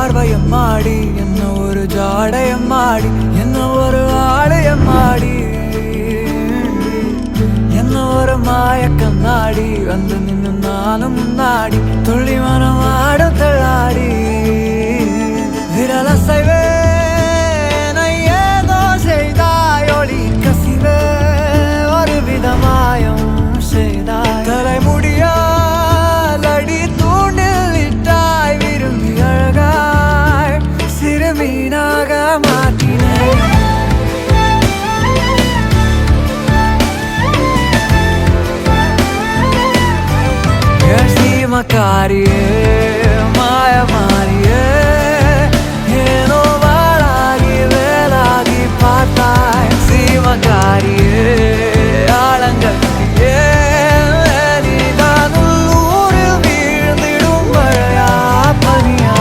பார்வையம்மாடி, என்ன ஒரு ஜாடையம்மாடி, என்ன ஒரு ஆடையம்மாடி, என்ன ஒரு மாயக்கண்ணாடி, வந்து நின்று நானும் முன்னாடி துள்ளி மனம் ஆடும் தள்ளாடி விரலசைவே ஏதோ செய்தாய் ஒளி கசிவே ஒரு விதமாயம் செய்தாய் தலைமுடியால் அடி தூண்டில் இட்டாய் விரும்பி அழகாய் சிறுமீனாக மாற்றினாய் மக்காரியே மாயமாரியே ஏனோ வாழாகி வேலாகி பார்த்தாய் சீமக்காரியே ஆழங்கட்டியே நீதான் உள்ளூரில் வீழ்ந்திடும் மழையா பனியா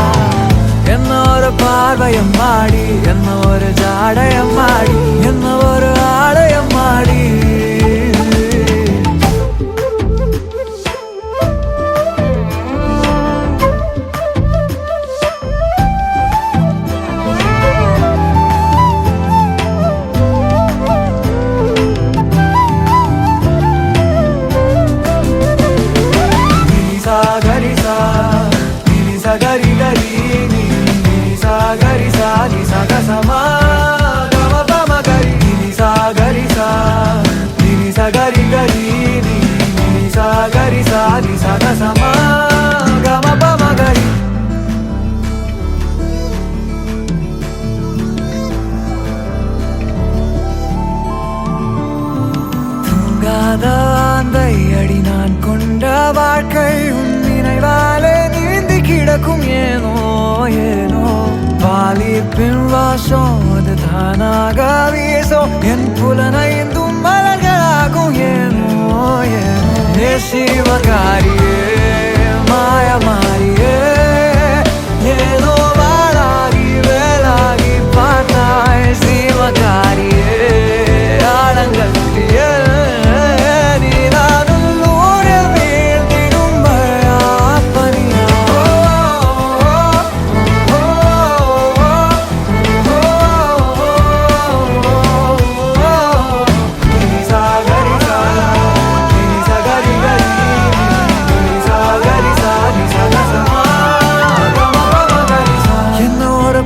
என்ன ஒரு பார்வையம்மாடி, என்ன ஒரு ஜாடையம்மாடி, என்ன ஒரு ஆடையம்மாடி gari gari ni sa gari sa ni sa ga sa ma ga ma pa ma gari ni sa gari sa gari gari ni sa gari sa ni sa ga sa ma ga ma pa ma gari தூங்காத ஆந்தை அடி நான் கொண்ட வாழ்க்கை உன் நினைவாலே கிடக்கும் ஏனோ ஏனோ பாலிப்பின் வாசம் அது தானாக வீசும் என் புலனைந்தும் மலர்களாகும் ஏனோ ஏனோ சிவகாரியே மாயமாரியே ஏனோ வாழாகி வேலாகி பார்த்தாய் சிவகாரியே ஆழங்கட்டியே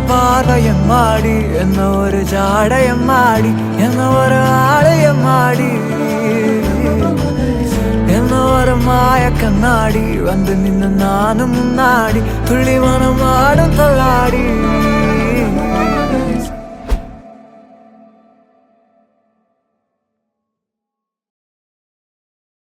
பார்வையம்மாடி, என்ன ஒரு ஜாடையம்மாடி, என்ன ஒரு ஆடையம்மாடி, என்ன ஒரு மாயக்கண்ணாடி, வந்து நின்று நானும் முன்னாடி துள்ளி மனம் ஆடும் தள்ளாடி